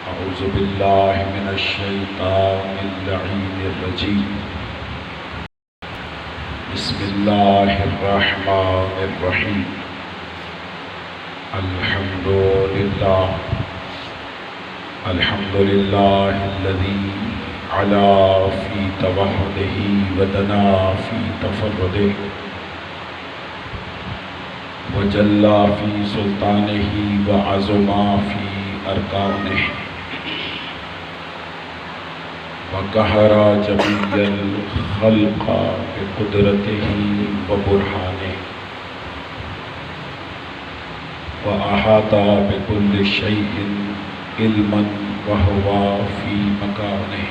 أعوذ بالله من الشيطان اللعين الرجيم بسم الله الرحمن الرحيم الحمد لله الذي علا في توحده ودنا في تفرده وجلى في سلطانه وعظما في أركانه وقهر جميع الخلق بقدرته وبرهانه وأحاط بكل شيء علما وهو في مكانه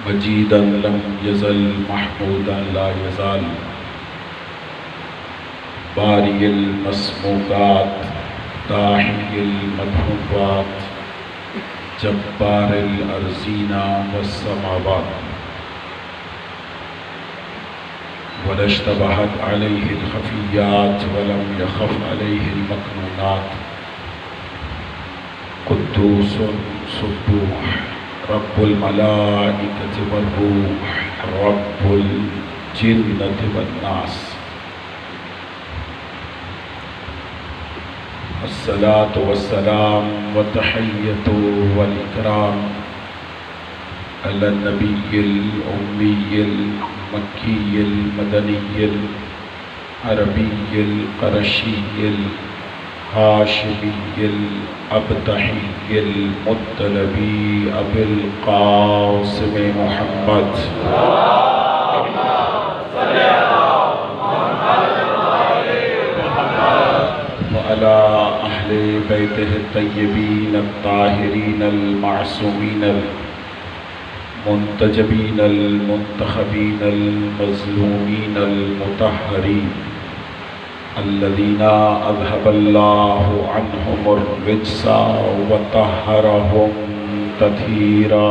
مجيدا لم يزل محمودا لا يزال بارئ المسموعات داحي المدحوبات جبار الأرضين والسماوات ولا اشتبهت عليه الخفيات ولم يخف عليه المكنونات قدوس سبوح رب الملائكة والروح رب الجنة والناس الصلاة والسلام والتحية والإكرام على النبي الأمي المكي المدني العربي القرشي الهاشمي الأبطحي المطلبي أبي القاسم محمد وعلى أهل بيته الطيبين الطاهرين المعصومين المنتجبين المنتخبين المظلومين المطهرين الذين أذهب الله عنهم الرجس وطهرهم تطهيرا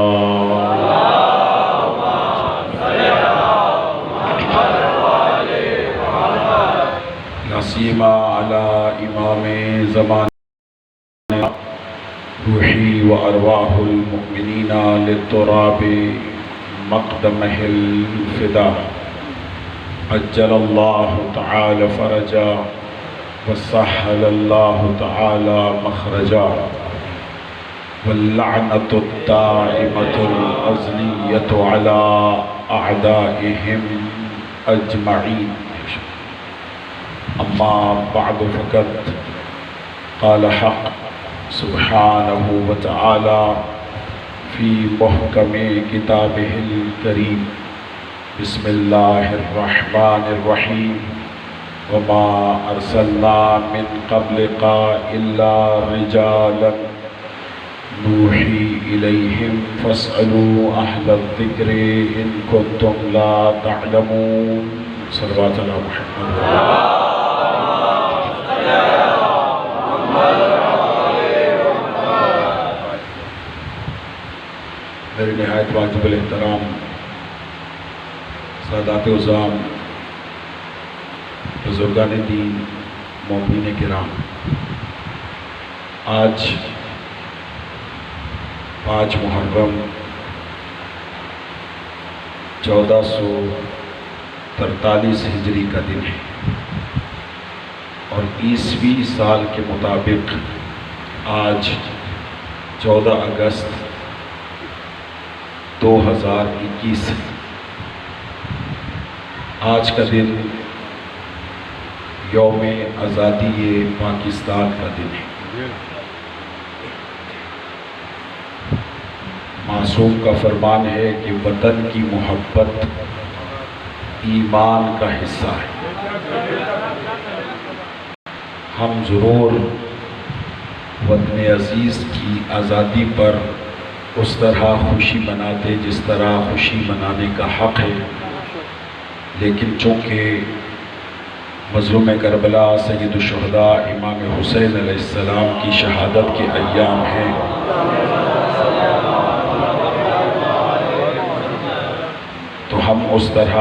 لا سيما على إمام زمان روحي وأرواح المؤمنين للتراب مقدمه الفداء عجل الله تعالى فرجا وسهل الله تعالى مخرجا واللعنة الدائمة الأزلية على أعدائهم أجمعين أما بعد فقد قال حق سبحانه وتعالى في محكم كتابه الكريم بسم الله الرحمن الرحيم وما أرسلنا من قبلك إلا رجالا نوحي إليهم فاسألوا أهل الذكر إن كنتم لا تعلمون صلوات على محمد میرے نہایت واجب الاحترام سادات عظام بزرگان دین مومنین کرام، آج 5 محرم 1443 ہجری کا دن ہے اور عیسوی سال کے مطابق آج 14 اگست 2021 آج کا دن یوم آزادی پاکستان کا دن ہے۔ معصوم کا فرمان ہے کہ وطن کی محبت ایمان کا حصہ ہے۔ ہم ضرور وطن عزیز کی آزادی پر اس طرح خوشی مناتے جس طرح خوشی منانے کا حق ہے، لیکن چونکہ مظلوم کربلا سید الشہداء امام حسین علیہ السلام کی شہادت کے ایام ہیں، تو ہم اس طرح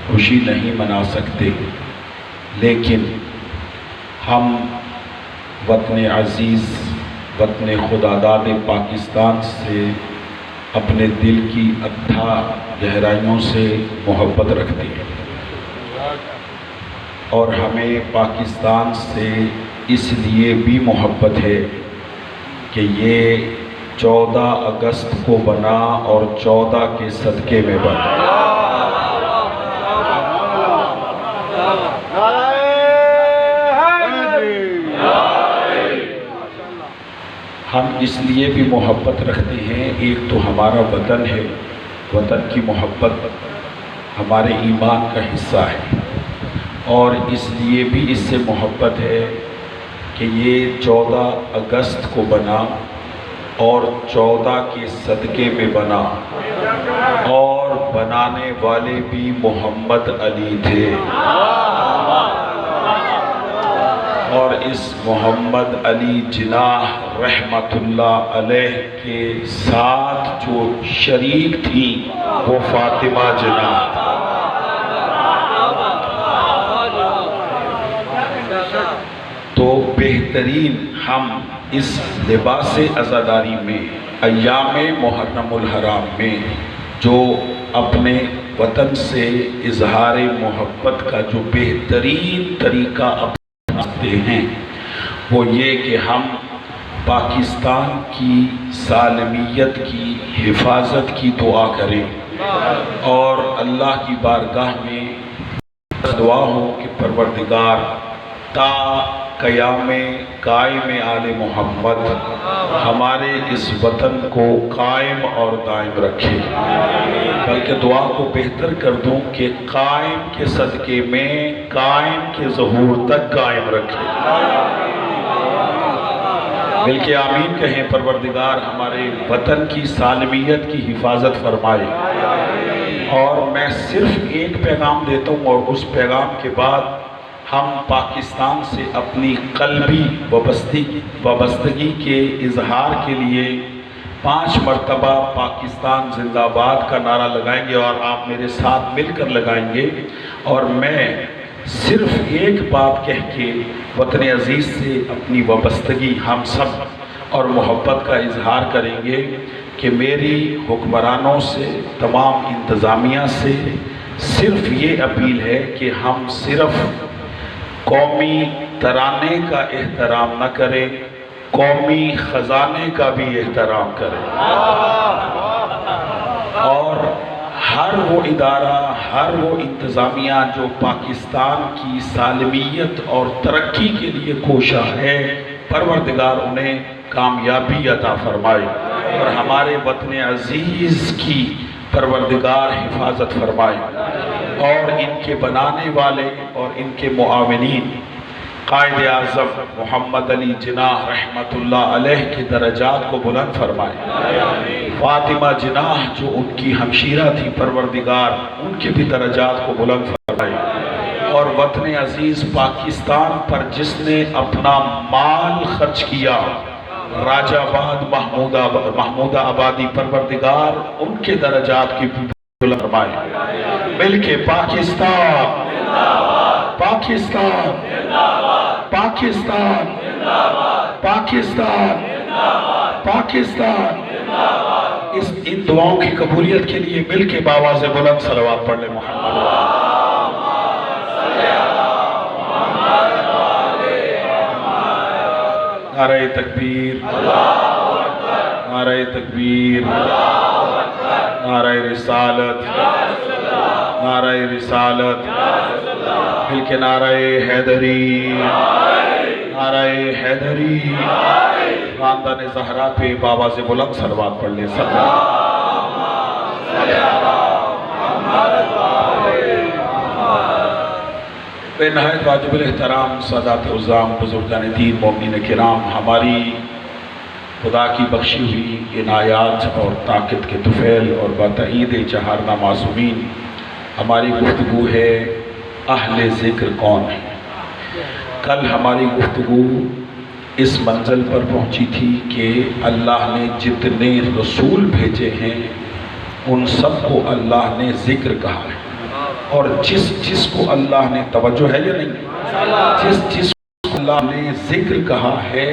خوشی نہیں منا سکتے، لیکن ہم وطن عزیز وطن خداداد پاکستان سے اپنے دل کی اتھا گہرائیوں سے محبت رکھتے ہیں، اور ہمیں پاکستان سے اس لیے بھی محبت ہے کہ یہ 14 اگست کو بنا اور 14 کے صدقے میں بنا۔ ہم اس لیے بھی محبت رکھتے ہیں، ایک تو ہمارا وطن ہے، وطن کی محبت ہمارے ایمان کا حصہ ہے، اور اس لیے بھی اس سے محبت ہے کہ یہ 14 اگست کو بنا اور 14 کے صدقے میں بنا، اور بنانے والے بھی محمد علی تھے، اور اس محمد علی جناح رحمت اللہ علیہ کے ساتھ جو شریک تھی وہ فاطمہ جناح تھی۔ تو بہترین ہم اس لباس عزاداری میں ایام محرم الحرام میں جو اپنے وطن سے اظہار محبت کا جو بہترین طریقہ اپناتے ہیں وہ یہ کہ ہم پاکستان کی سالمیت کی حفاظت کی دعا کریں، اور اللہ کی بارگاہ میں دعا ہو کہ پروردگار تا قیام قائم آل محمد ہمارے اس وطن کو قائم اور دائم رکھے، بلکہ دعا کو بہتر کر دوں کہ قائم کے صدقے میں قائم کے ظہور تک قائم رکھے، بلکہ آمین کہیں۔ پروردگار ہمارے وطن کی سالمیت کی حفاظت فرمائے۔ اور میں صرف ایک پیغام دیتا ہوں، اور اس پیغام کے بعد ہم پاکستان سے اپنی قلبی وابستگی کے اظہار کے لیے 5 مرتبہ پاکستان زندہ آباد کا نعرہ لگائیں گے، اور آپ میرے ساتھ مل کر لگائیں گے، اور میں صرف ایک بات کہہ کے وطن عزیز سے اپنی وابستگی ہم سب اور محبت کا اظہار کریں گے کہ میری حکمرانوں سے، تمام انتظامیہ سے صرف یہ اپیل ہے کہ ہم صرف قومی ترانے کا احترام نہ کریں، قومی خزانے کا بھی احترام کریں، اور ہر وہ ادارہ، ہر وہ انتظامیہ جو پاکستان کی سالمیت اور ترقی کے لیے کوشاں ہے، پروردگار انہیں کامیابی عطا فرمائے، اور ہمارے وطن عزیز کی پروردگار حفاظت فرمائے، اور ان کے بنانے والے اور ان کے معاونین قائد اعظم محمد علی جناح رحمت اللہ علیہ کے درجات کو بلند فرمائے۔ فاطمہ جناح جو ان کی ہمشیرہ تھی، پروردگار ان کے بھی درجات کو بلند فرمائے، اور وطن عزیز پاکستان پر جس نے اپنا مال خرچ کیا، راجہ آباد محمودہ آبادی، پروردگار ان کے درجات کی بھی بلند فرمائے۔ مل کے پاکستان پاکستان پاکستان پاکستان پاکستان، ان دعاؤں کی قبولیت کے لیے مل کے بآواز بلند صلوات پڑھ لیں محمد۔ نعرہ تکبیر، نعرہ تکبیر، نعرہ رسالت، نعرہ رسالت، مل کے نعرہ حیدری، نعرہ حیدری، خاندان زہرا پہ بآواز بلند صلوات پڑھ لیں۔ بے نہایت واجب الاحترام سادات عظام، بزرگان دین، مومنین کرام، ہماری خدا کی بخشی ہوئی عنایات اور طاقت کے طفیل اور بتعید چہارنا معصومین، ہماری گفتگو ہے اہل ذکر کون ہے۔ کل ہماری گفتگو اس منزل پر پہنچی تھی کہ اللہ نے جتنے رسول بھیجے ہیں ان سب کو اللہ نے ذکر کہا ہے، اور جس کو اللہ نے، توجہ ہے یا نہیں، جس کو اللہ نے ذکر کہا ہے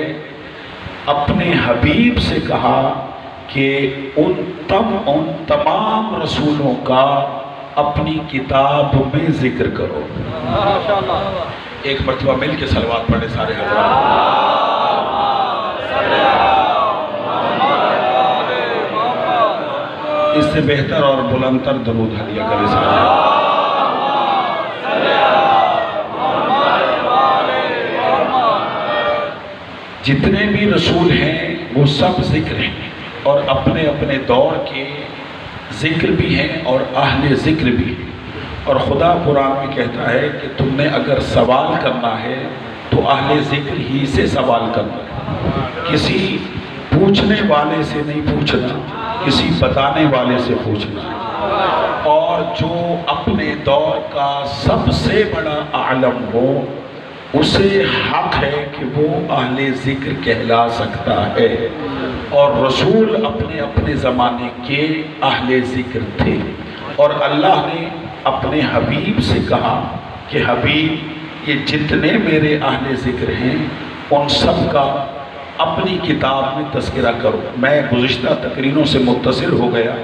اپنے حبیب سے کہا کہ ان تمام رسولوں کا اپنی کتاب میں ذکر کرو۔ ایک مرتبہ مل کے صلوات پڑھے سارے حضرات۔ اس سے بہتر اور بلندتر درود ہدیہ کرے سارے۔ جتنے بھی رسول ہیں وہ سب ذکر ہیں، اور اپنے اپنے دور کے ذکر بھی ہیں اور اہل ذکر بھی ہیں۔ اور خدا قرآن میں کہتا ہے کہ تم نے اگر سوال کرنا ہے تو اہل ذکر ہی سے سوال کرنا ہے، کسی پوچھنے والے سے نہیں پوچھنا، کسی بتانے والے سے پوچھنا ہے۔ اور جو اپنے دور کا سب سے بڑا عالم ہو اسے حق ہے کہ وہ اہل ذکر کہلا سکتا ہے، اور رسول اپنے اپنے زمانے کے اہل ذکر تھے۔ اور اللہ نے اپنے حبیب سے کہا کہ حبیب یہ جتنے میرے اہل ذکر ہیں ان سب کا اپنی کتاب میں تذکرہ کرو۔ میں گزشتہ تقریروں سے متصل ہو گیا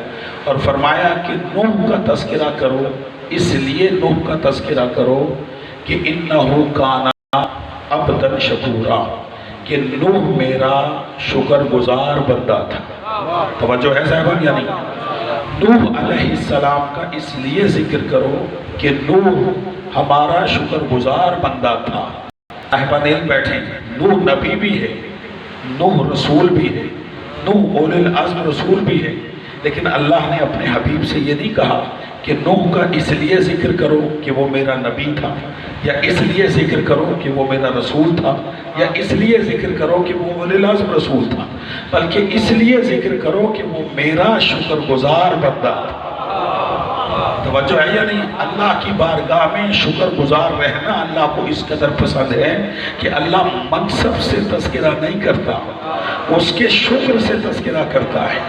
اور فرمایا کہ نوح کا تذکرہ کرو، اس لیے نوح کا تذکرہ کرو کہ انہو کانا عبدًا شکورا، کہ نوح میرا شکر گزار بندہ تھا۔ توجہ ہے صاحبان؟ یعنی نوح علیہ السلام کا اس لیے ذکر کرو کہ نوح ہمارا شکر گزار بندہ تھا۔ صاحبان علم بیٹھیں، نوح نبی بھی ہے، نوح رسول بھی ہے، نوح اولی العزم رسول بھی ہے، لیکن اللہ نے اپنے حبیب سے یہ نہیں کہا کہ نوح کا اس لیے ذکر کرو کہ وہ میرا نبی تھا، یا اس لیے ذکر کرو کہ وہ میرا رسول تھا، یا اس لیے ذکر کرو کہ وہ اولی العزم رسول تھا، بلکہ اس لیے ذکر کرو کہ وہ میرا شکر گزار بندہ تھا۔ توجہ ہے یا نہیں؟ اللہ کی بارگاہ میں شکر گزار رہنا اللہ کو اس قدر پسند ہے کہ اللہ منصب سے تذکرہ نہیں کرتا، اس کے شکر سے تذکرہ کرتا ہے۔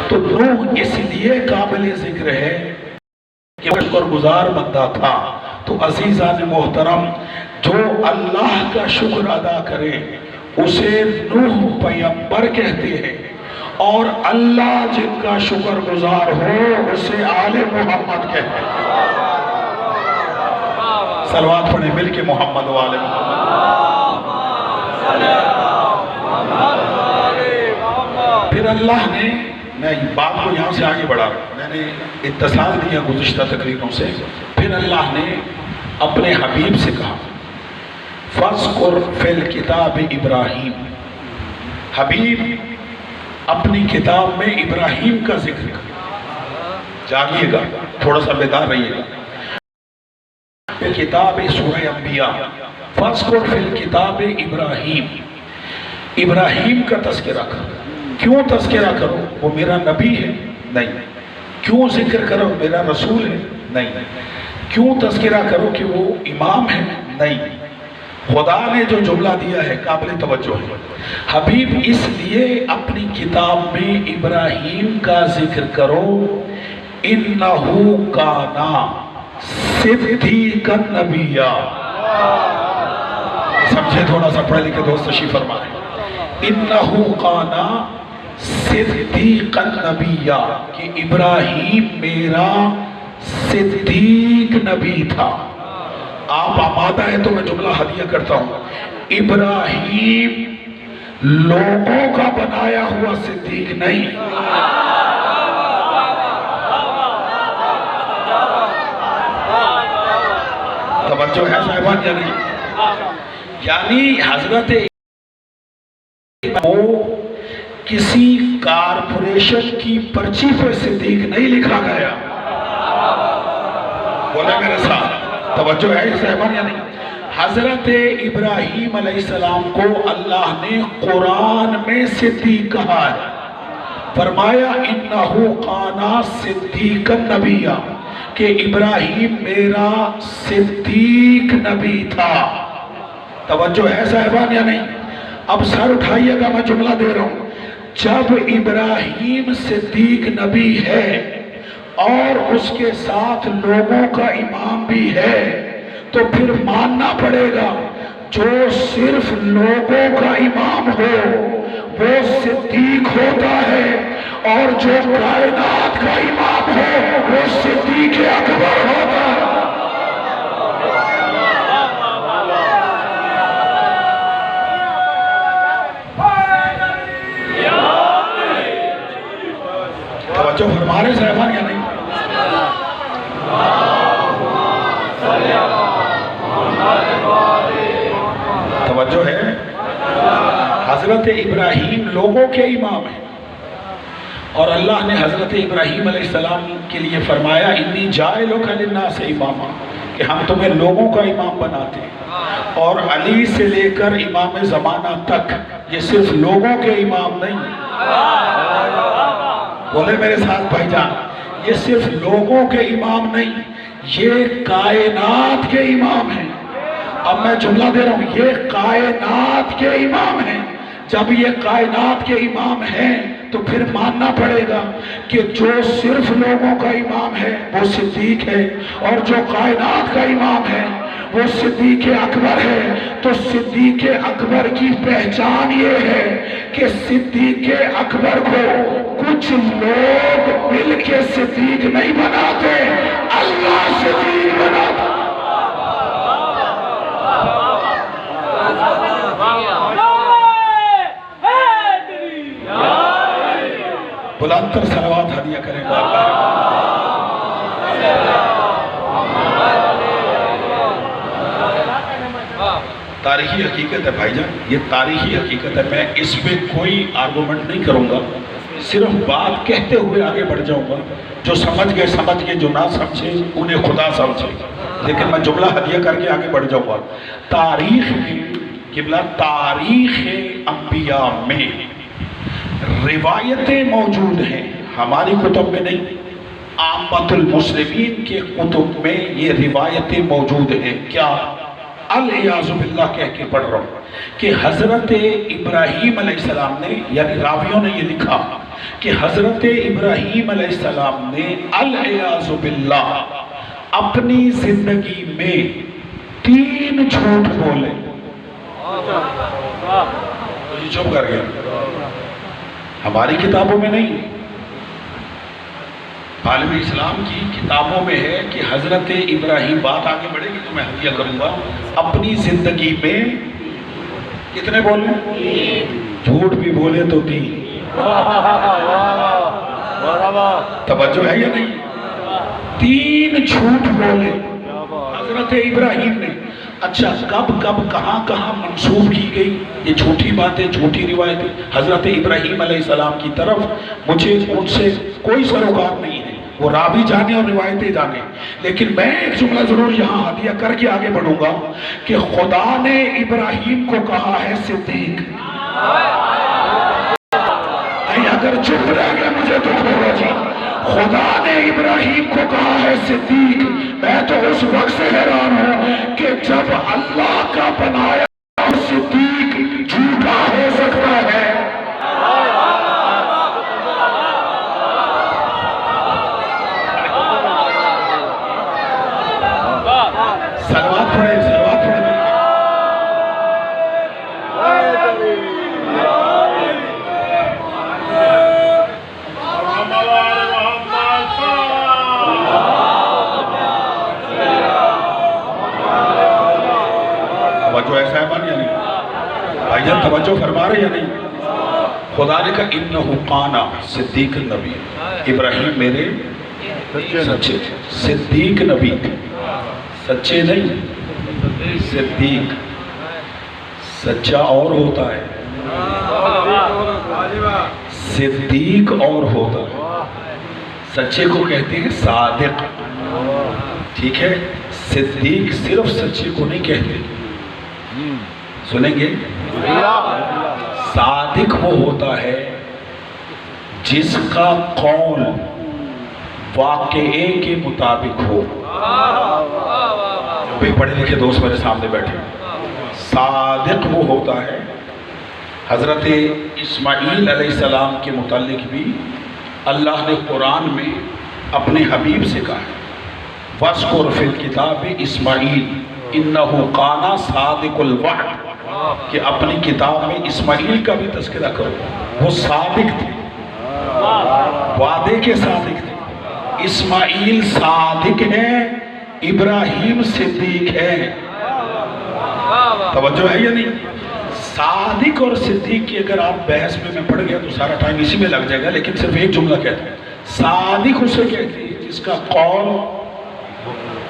تو نوح اس لیے قابل ذکر ہے کہ وہ شکر گزار بندہ تھا۔ تو عزیزان محترم، جو اللہ کا شکر ادا کرے اسے نوح پیغمبر کہتے ہیں، اور اللہ جن کا شکر گزار ہو اسے آل محمد کہتے ہیں۔ صلوات پڑھیں مل کے محمد و آل محمد۔ پھر اللہ نے، میں بات کو یہاں سے آگے بڑھا رہا ہوں، میں نے اتصال دیا گزشتہ تقریروں سے، پھر اللہ نے اپنے حبیب سے کہا فَاذْكُرْ فِي الْكِتَابِ ابراہیم، حبیب اپنی کتاب میں ابراہیم کا ذکر کر، جاگیے گا، تھوڑا سا بیدار رہیے گا۔ کتاب سورہ انبیاء، فَاذْكُرْ فِي الْكِتَابِ ابراہیم، ابراہیم کا تذکرہ کرو۔ کیوں تذکرہ کرو؟ وہ میرا نبی ہے؟ نہیں۔ کیوں ذکر کرو؟ میرا رسول ہے؟ نہیں۔ کیوں تذکرہ کرو کہ وہ امام ہے؟ نہیں۔ خدا نے جو جملہ دیا ہے قابل توجہ ہے۔ حبیب اس لیے اپنی کتاب میں ابراہیم کا ذکر کرو، انہو کانا صدیقا نبیا۔ سمجھے؟ تھوڑا سا پڑھے لکھے دوست تشریف فرمائیں۔ انہو کانا صدیقا نبیا، کہ ابراہیم میرا صدیق نبی تھا۔ آپ آمادہ ہے تو میں جملہ ہدیہ کرتا ہوں، ابراہیم لوگوں کا بنایا ہوا صدیق نہیں، توجہ ہے صاحبان؟ یعنی حضرت وہ کسی کارپوریشن کی پرچی پر صدیق نہیں لکھا گیا، بولے میرے ساتھ، توجہ ہے صاحبان؟ یعنی حضرت ابراہیم علیہ السلام کو اللہ نے قرآن میں صدیق کہا ہے، فرمایا انہو کانا صدیقا نبیا، کہ ابراہیم میرا صدیق نبی تھا۔ توجہ ہے صاحبان یا نہیں؟ اب سر اٹھائیے گا، میں جملہ دے رہا ہوں، جب ابراہیم صدیق نبی ہے اور اس کے ساتھ لوگوں کا امام بھی ہے تو پھر ماننا پڑے گا جو صرف لوگوں کا امام ہو وہ صدیق ہوتا ہے، اور جو کائنات کا امام ہو وہ صدیق اکبر ہوتا ہے۔ توجہ فرما رہے صاحبان یا نہیں؟ توجہ ہے؟ حضرت ابراہیم لوگوں کے امام ہیں، اور اللہ نے حضرت ابراہیم علیہ السلام کے لیے فرمایا انی جاعلک للناس اماما، کہ ہم تمہیں لوگوں کا امام بناتے ہیں۔ اور علی سے لے کر امام زمانہ تک یہ صرف لوگوں کے امام نہیں، بولے میرے ساتھ بھائی جان، یہ صرف لوگوں کے امام نہیں، یہ کائنات کے امام ہیں۔ اب میں جملہ دے رہا ہوں، یہ کائنات کے امام ہیں۔ جب یہ کائنات کے امام ہیں تو پھر ماننا پڑے گا کہ جو صرف لوگوں کا امام ہے وہ صدیق ہے، اور جو کائنات کا امام ہے وہ صدیق اکبر ہے۔ تو صدیق اکبر کی پہچان یہ ہے کہ صدیق اکبر کو کچھ لوگ مل کے صدیق نہیں بناتے، اللہ صدیق بناتا۔ بلندر صلوات ہدیہ کریں بار بار۔ تاریخی حقیقت ہے بھائی جان، یہ تاریخی حقیقت ہے، میں اس پہ کوئی آرگومنٹ نہیں کروں گا، صرف بات کہتے ہوئے آگے بڑھ جاؤں گا۔ جو سمجھ گئے سمجھ گئے، جو نہ سمجھے انہیں خدا سمجھے، لیکن میں جملہ ہدیہ کر کے آگے بڑھ جاؤں گا۔ تاریخ میں قبلہ، تاریخ انبیاء میں روایتیں موجود ہیں، ہماری کتب میں نہیں، عامت المسلمین کے کتب میں یہ روایتیں موجود ہیں۔ کیا؟ الیاذ باللہ کہہ کے پڑھ رہا ہوں کہ حضرت ابراہیم علیہ السلام نے، یعنی راویوں نے یہ لکھا کہ حضرت ابراہیم علیہ السلام نے الیاذ باللہ اپنی زندگی میں 3 جھوٹ بولے۔ تو یہ چپ کر گیا، ہماری کتابوں میں نہیں، عالم اسلام کی کتابوں میں ہے کہ حضرت ابراہیم، بات آگے بڑھے گی تو میں حدیہ کروں گا، اپنی زندگی میں کتنے بولے؟ جھوٹ بھی بولے تو 3۔ توجہ ہے یا نہیں؟ 3 جھوٹ بولے حضرت ابراہیم نے۔ اچھا، کب کب کہاں کہاں منسوب کی گئی یہ جھوٹی باتیں، جھوٹی روایتیں حضرت ابراہیم علیہ السلام کی طرف؟ مجھے ان سے کوئی سروکار نہیں ہے، وہ راوی جانے اور روایتیں جانے، لیکن میں ایک جملہ ضرور یہاں ہدیہ کر کے آگے بڑھوں گا کہ خدا نے ابراہیم کو کہا ہے صدیق۔ نہیں، اگر چپ رہ گیا مجھے تو ہوگا جی۔ خدا نے ابراہیم کو کہا ہے صدیق۔ میں تو اس وقت سے حیران ہوں کہ جب اللہ کا بنایا صدیق جھوٹا ہو سکتا ہے۔ سلوات پڑھے، سلوات پڑھے۔ توجہ ایسا ہے بان یا نہیں؟ بھائی جان توجہ فرما رہے یا نہیں؟ خدا نے کہا انہو قانا صدیق نبی، ابراہیم میرے سچے، صدیق نبی تھے، سچے نہیں، صدیق۔ سچا اور ہوتا ہے، صدیق اور ہوتا ہے۔ سچے کو کہتے ہیں صادق، ٹھیک ہے؟ صدیق صرف سچے کو نہیں کہتے، سنیں گے؟ صادق وہ ہوتا ہے جس کا قول واقعے کے مطابق ہو۔ بے پڑھے لکھے دوست میرے سامنے بیٹھے، صادق وہ ہوتا ہے۔ حضرت اسماعیل علیہ السلام کے متعلق بھی اللہ نے قرآن میں اپنے حبیب سے کہا ہے وَاذْكُرْ فِي الْكِتَابِ اسماعیل، انہو کانا صادق الوعد، کہ اپنی کتاب میں اسماعیل کا بھی تذکرہ کرو، وہ صادق تھے، وعدے کے صادق تھے۔ اسماعیل صادق ہیں، ابراہیم صدیق ہے۔ توجہ ہے یا نہیں؟ صادق اور صدیق کی اگر آپ بحث میں پڑھ گیا تو سارا ٹائم اسی میں لگ جائے گا، لیکن صرف ایک جملہ کہتا ہے، صادق اسے کہتے ہیں جس کا قول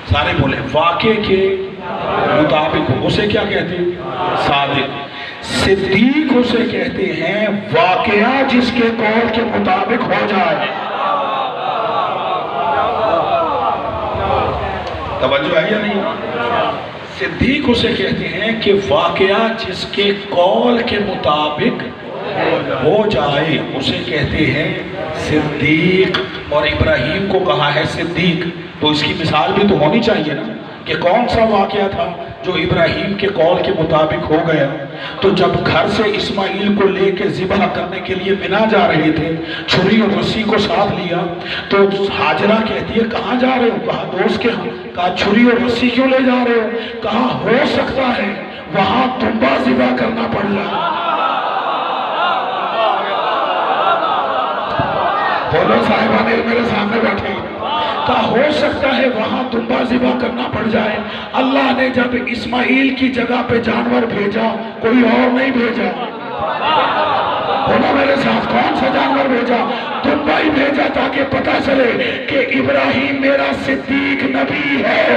سارے بولے واقع کے مطابق ہو، اسے کیا کہتے ہیں؟ صادق۔ صدیق اسے کہتے ہیں واقعہ جس کے قول کے مطابق ہو جائے۔ توجہ ہے یا نہیں؟ صدیق اسے کہتے ہیں کہ واقعہ جس کے قول کے مطابق ہو جائے، اسے کہتے ہیں صدیق۔ اور ابراہیم کو کہا ہے صدیق، تو اس کی مثال بھی تو ہونی چاہیے نا، کہ کون سا واقعہ تھا جو ابراہیم کے قول کے مطابق ہو گیا۔ تو جب گھر سے اسماعیل کو لے کے ذبح کرنے کے لیے منا جا رہے تھے، چھری اور رسی کو ساتھ لیا، تو ہاجرہ کہتی ہے کہاں جا رہے ہو؟ کہا دوست کے ہاں۔ کہا چھری اور رسی کیوں لے جا رہے ہو؟ کہا ہو سکتا ہے وہاں دمبا ذبح کرنا پڑ جائے۔ بولو صاحبان علم میرے سامنے بیٹھے، کہا ہو سکتا ہے وہاں دمبا ذبح کرنا پڑ جائے۔ اللہ نے جب اسماعیل کی جگہ پہ جانور بھیجا، کوئی اور نہیں بھیجا۔ بولو میرے ساتھ، کون سا جانور بھیجا؟ دمبا ہی بھیجا، تاکہ پتہ چلے کہ ابراہیم میرا صدیق نبی ہے۔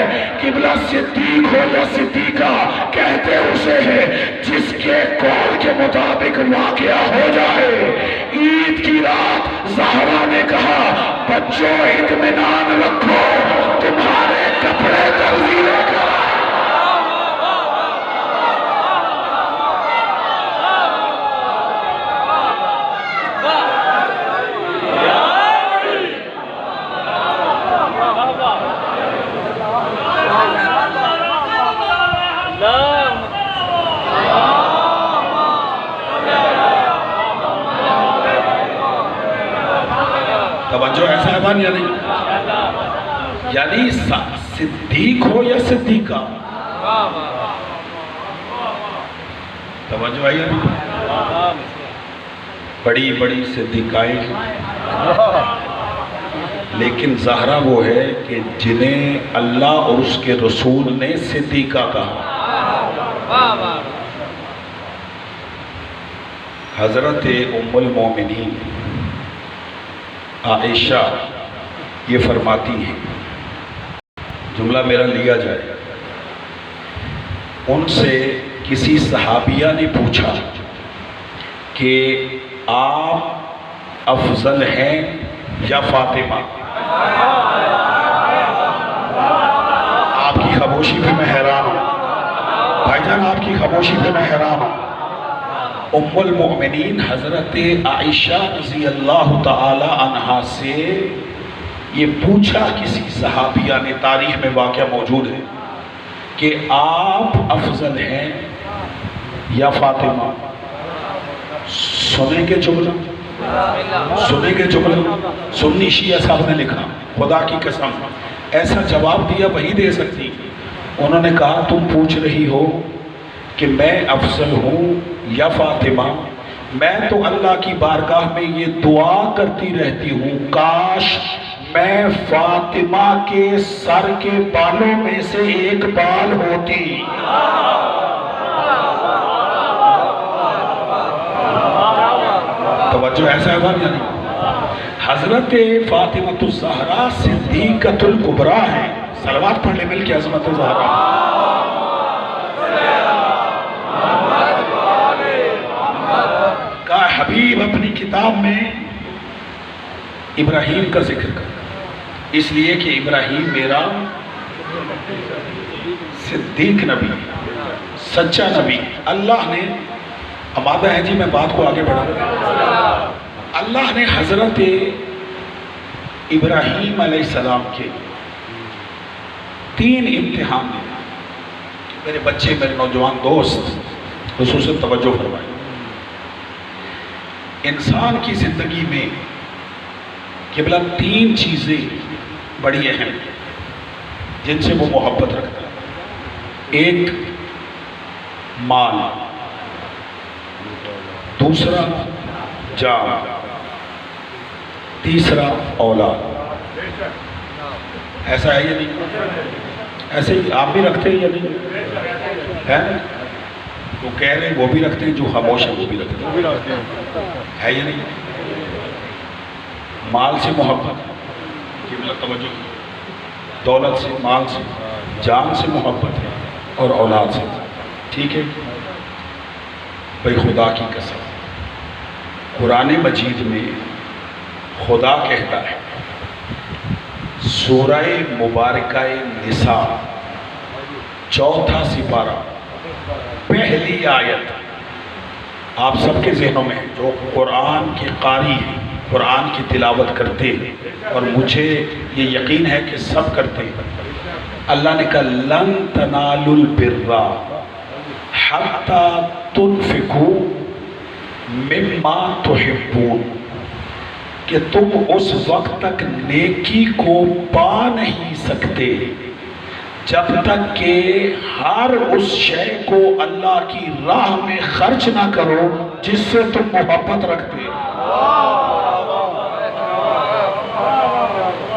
قبلہ صدیق ہو یا صدیقہ، کہتے اسے ہے جس کے قول کے مطابق واقعہ ہو جائے۔ عید کی رات زہرا نے کہا بچوں اطمینان رکھو، تمہارے کپڑے درزی لے کر توجہ ہے صاحبان یا نہیں؟ یعنی صدیق ہو یا صدیقہ، توجہ ہے یا نہیں؟ بڑی بڑی صدیقائیں، لیکن زہرا وہ ہے کہ جنہیں اللہ اور اس کے رسول نے صدیقہ کہا۔ حضرت ام المومنین عائشہ یہ فرماتی ہیں، جملہ میرا لیا جائے، ان سے کسی صحابیہ نے پوچھا کہ آپ افضل ہیں یا فاطمہ؟ آپ کی خاموشی پہ میں حیران ہوں بھائی جان، آپ کی خاموشی پہ میں حیران ہوں۔ ام المؤمنین حضرت عائشہ رضی اللہ تعالی عنہا سے یہ پوچھا کسی صحابیہ نے، تاریخ میں واقعہ موجود ہے، کہ آپ افضل ہیں یا فاطمہ؟ سنیں گے جملہ، سنیں گے جملہ، سنی شیعہ صاحب نے لکھا، خدا کی قسم ایسا جواب دیا وہی دے سکتی۔ انہوں نے کہا تم پوچھ رہی ہو کہ میں افضل ہوں یا فاطمہ؟ میں تو اللہ کی بارگاہ میں یہ دعا کرتی رہتی ہوں، کاش میں فاطمہ کے سر کے بالوں میں سے ایک بال ہوتی۔ توجہ ایسا ہے بات یا نہیں؟ حضرت فاطمہ الزہرا صدیقۃ الکبریٰ ہے۔ صلوات پڑھ لے مل کے عظمت الزہرا۔ کا حبیب اپنی کتاب میں ابراہیم کا ذکر کر، اس لیے کہ ابراہیم میرا صدیق نبی، سچا نبی۔ اللہ نے، آمادہ ہے جی میں بات کو آگے بڑھا، اللہ نے حضرت ابراہیم علیہ السلام کے 3 امتحان دیے۔ میرے بچے، میرے نوجوان دوست خصوصاً توجہ فرمائیں، انسان کی زندگی میں قبلہ 3 چیزیں بڑی اہم جن سے وہ محبت رکھتا ہے۔ ایک مال، دوسرا جان، تیسرا اولاد. ایسا ہے یا نہیں؟ ایسے ہی آپ بھی رکھتے ہیں یا نہیں ہے؟ تو کہہ رہے ہیں وہ بھی رکھتے ہیں، جو خاموش ہے وہ بھی رکھتے ہیں، ہے یا نہیں؟ مال سے محبت، توجہ، دولت سے، مال سے، جان سے محبت ہے اور اولاد سے. ٹھیک ہے بھائی، خدا کی قسم قرآن مجید میں خدا کہتا ہے، سورہ مبارکہ نساء 4 سپارہ پہلی آیت آپ سب کے ذہنوں میں، جو قرآن کے قاری ہیں، قرآن کی تلاوت کرتے ہیں، اور مجھے یہ یقین ہے کہ سب کرتے ہیں. اللہ نے کہا لن تنالوا البر حتی تنفقوا مما تحبون، کہ تم اس وقت تک نیکی کو پا نہیں سکتے جب تک کہ ہر اس شے کو اللہ کی راہ میں خرچ نہ کرو جس سے تم محبت رکھتے.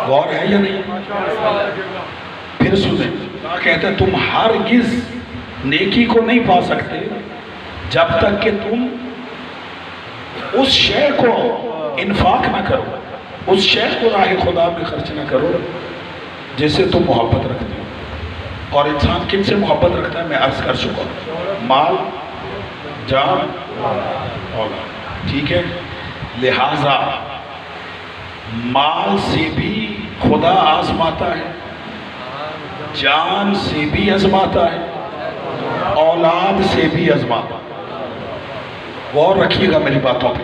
غور ہے یا نہیں؟ پھر سنیں، کہتے ہیں تم ہرگز نیکی کو نہیں پا سکتے جب تک کہ تم اس شے کو انفاق نہ کرو، اس شے کو راہ خدا میں خرچ نہ کرو جس سے تم محبت رکھتے ہو. اور انسان کن سے محبت رکھتا ہے؟ میں عرض کر چکا ہوں، مال، جان، اولاد. ٹھیک ہے، لہذا مال سے بھی خدا آزماتا ہے، جان سے بھی آزماتا ہے، اولاد سے بھی آزماتا ہے. غور رکھیے گا میری باتوں پہ.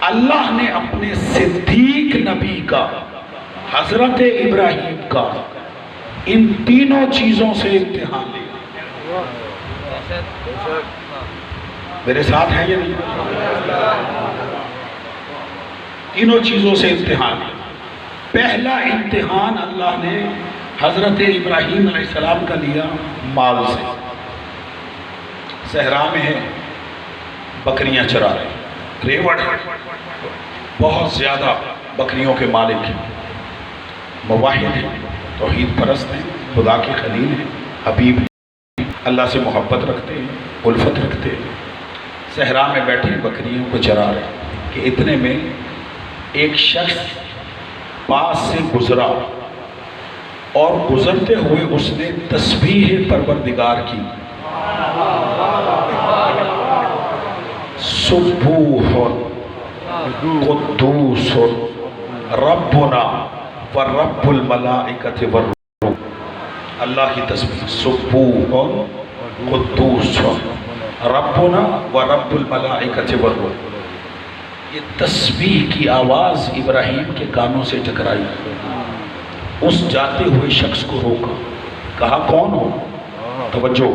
اللہ نے اپنے صدیق نبی کا، حضرت ابراہیم کا، ان تینوں چیزوں سے امتحان لیا. میرے ساتھ ہیں یا نہیں؟ تینوں چیزوں سے امتحان لیا. پہلا امتحان اللہ نے حضرت ابراہیم علیہ السلام کا لیا مال سے. صحرا میں ہے، بکریاں چرا رہے ہیں، ریوڑ ہے، بہت زیادہ بکریوں کے مالک ہیں، موحد ہیں، توحید پرست ہیں، خدا کے خلیل ہیں، حبیب ہیں، اللہ سے محبت رکھتے ہیں، الفت رکھتے ہیں. صحرا میں بیٹھے بکریوں کو چرا رہے ہیں کہ اتنے میں ایک شخص پاس سے گزرا، اور گزرتے ہوئے اس نے تسبیح پروردگار کی، سبوح قدوس ربنا ورب الملائکۃ والروح. اللہ کی تسبیح، سبوح قدوس ربنا ورب الملائکۃ والروح. یہ تسبیح کی آواز ابراہیم کے کانوں سے ٹکرائی. اس جاتے ہوئے شخص کو روکا، کہا کون ہو؟ توجہ.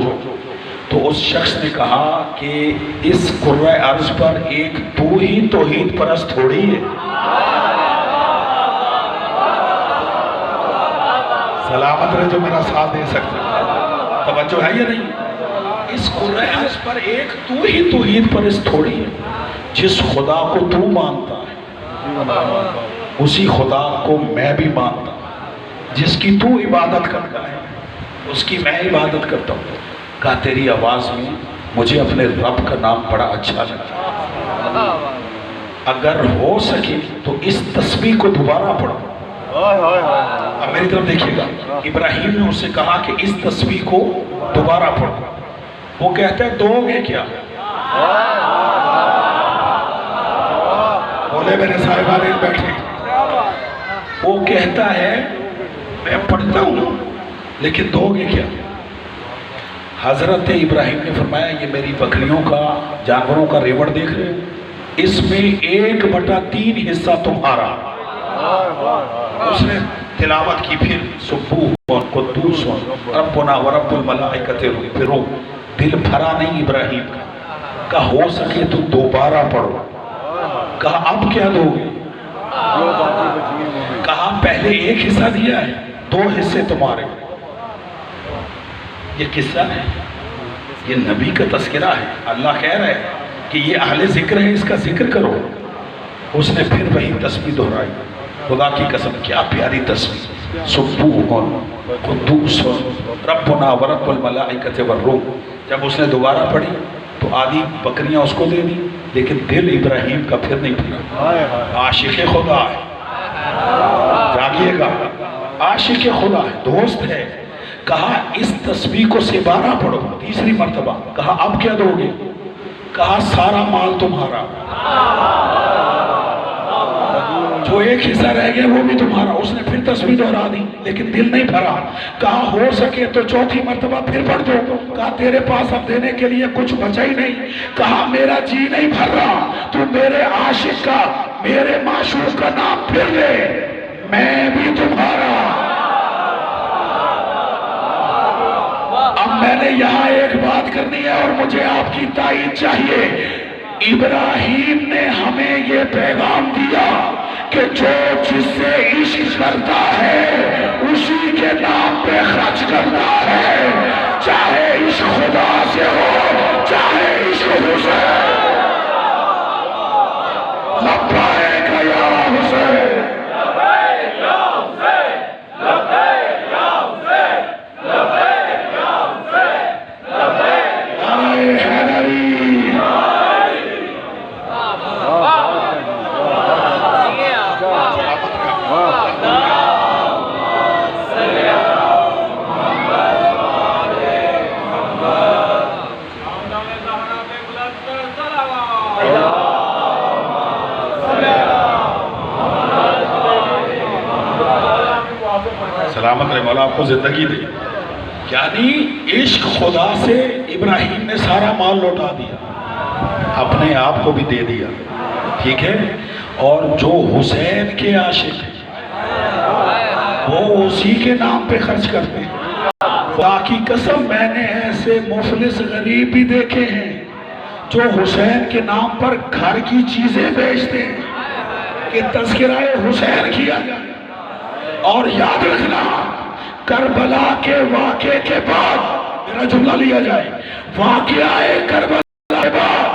تو اس شخص نے کہا کہ اس کرۂ ارض پر ایک تو ہی توحید پرست تھوڑی ہے. سلامت رہے جو میرا ساتھ دے سکتے. توجہ ہے یا نہیں؟ اس کرۂ ارض پر ایک تو ہی توحید پرست تھوڑی ہے. جس خدا کو تو مانتا ہے اسی خدا کو میں بھی مانتا ہوں. جس کی تو عبادت کرتا ہے اس کی میں عبادت کرتا ہوں. کہا تیری آواز میں مجھے اپنے رب کا نام بڑا اچھا لگا، اگر ہو سکے تو اس تسبیح کو دوبارہ پڑھو. اب میری طرف دیکھیے گا، ابراہیم نے اسے کہا کہ اس تسبیح کو دوبارہ پڑھو. وہ کہتا ہے دو گے کیا؟ بولے میرے صاحبان بیٹھے. وہ کہتا ہے میں پڑھتا ہوں لیکن دو گے کیا؟ حضرت ابراہیم نے فرمایا یہ میری بکریوں کا، جانوروں کا ریوڑ دیکھ رہے ہیں، اس میں 1/3 حصہ تمہارا. اس نے تلاوت کی پھر سبوح قدوس ربنا ورب الملائکۃ والروح. دل بھرا نہیں ابراہیم کا. کہا ہو سکے تو دوبارہ پڑھو. کہا اب کیا دو گے؟ کہا پہلے 1 حصہ دیا ہے، 2 حصے تمہارے. یہ قصہ ہے، یہ نبی کا تذکرہ ہے. اللہ کہہ رہا ہے کہ یہ اہل ذکر ہے، اس کا ذکر کرو. اس نے پھر وہی تسبیح دہرائی. خدا کی قسم کیا پیاری تسبیح، سبوح قدوس ربنا ورب الملائکۃ والروح. جب اس نے دوبارہ پڑھی تو آدھی بکریاں اس کو دے دی، لیکن دل ابراہیم کا پھر نہیں پھرا. عاشق خدا ہے، جاگیے گا، عاشق خدا ہے، دوست ہے. کہا اس تسبیح کو 12 پڑھو، تیسری مرتبہ. کہا اب کیا دو گے؟ کہا سارا مال تمہارا، جو ایک حصہ رہ گیا وہ بھی تمہارا. اس نے پھر تسبیح دہرا دی لیکن دل نہیں بھرا. کہا ہو سکے تو چوتھی مرتبہ پھر پڑھ دو. کہا تیرے پاس اب دینے کے لیے کچھ بچا ہی نہیں. کہا میرا جی نہیں بھر رہا، تو میرے عاشق کا، میرے معشوق کا نام پھر لے، میں بھی تمہارا. اب میں نے یہاں ایک بات کرنی ہے اور مجھے آپ کی تائید چاہیے. ابراہیم نے ہمیں یہ پیغام دیا کہ جو جس سے عشق کرتا ہے اسی کے نام پہ خرچ کرتا ہے، چاہے عشق خدا سے ہو چاہے عشق حسین. لبیک یا حسین، لبیک یا حسین، لبیک یا حسین، لبیک یا حسین، لبیک یا حیدری. سلامت رہے مولا آپ کو زندگی دے. یعنی عشق خدا سے ابراہیم نے سارا مال لوٹا دیا، اپنے آپ کو بھی دے دیا. ٹھیک ہے، اور جو حسین کے عاشق ہیں وہ اسی کے نام پہ خرچ کرتے ہیں. خدا کی قسم میں نے ایسے مفلس غریب بھی دیکھے ہیں جو حسین کے نام پر گھر کی چیزیں بیچتے ہیں کہ تذکرہ حسین کیا جائے. اور یاد رکھنا، کربلا کے واقعے کے بعد میرا جملہ لیا جائے، واقعہ کربلا کے بعد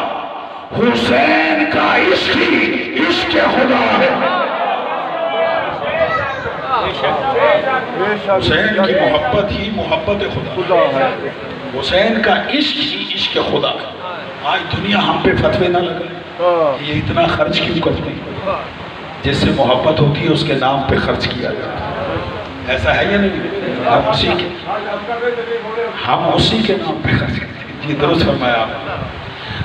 حسین کا عشق ہی عشق خدا ہے. حسین کی محبت ہی محبت خدا ہے، حسین کا عشق ہی عشق خدا ہے. آج دنیا ہم پہ فتوے نہ لگائے یہ اتنا خرچ کیوں کرتے ہیں. جس سے محبت ہوتی ہے اس کے نام پہ خرچ کیا جاتا ہے. ایسا ہے یا نہیں؟ ہم اسی کے نام پہ خرچ کرتے ہیں. جی درست فرمایا آپ.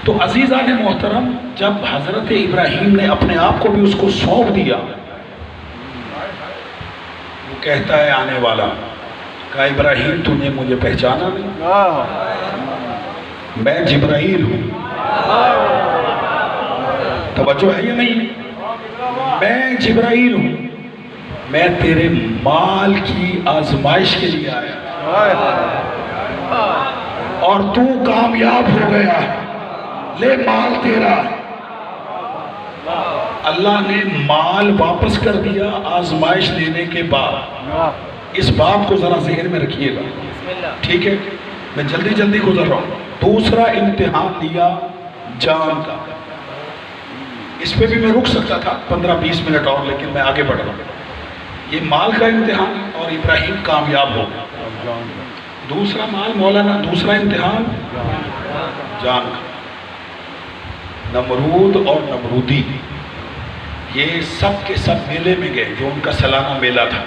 تو عزیزان محترم، جب حضرت ابراہیم نے اپنے آپ کو بھی اس کو سونپ دیا، وہ کہتا ہے آنے والا، کہا ابراہیم تو نے مجھے پہچانا نہیں، میں جبرائیل ہوں. توجہ ہے یا نہیں؟ میں جبرائیل ہوں، میں تیرے مال کی آزمائش کے لیے آیا اور تو کامیاب ہو گیا، لے مال تیرا. اللہ نے مال واپس کر دیا آزمائش لینے کے بعد. اس بات کو ذرا ذہن میں رکھیے گا. ٹھیک ہے، میں جلدی جلدی گزر رہا ہوں. دوسرا امتحان لیا جان کا. اس پہ بھی میں رک سکتا تھا 15-20 منٹ اور، لیکن میں آگے بڑھ رہا ہوں. یہ مال کا امتحان اور ابراہیم کامیاب ہو گیا. دوسرا مال مولانا، دوسرا امتحان جان کا. نمرود اور نمرودی یہ سب کے سب میلے میں گئے، جو ان کا سالانہ میلہ تھا.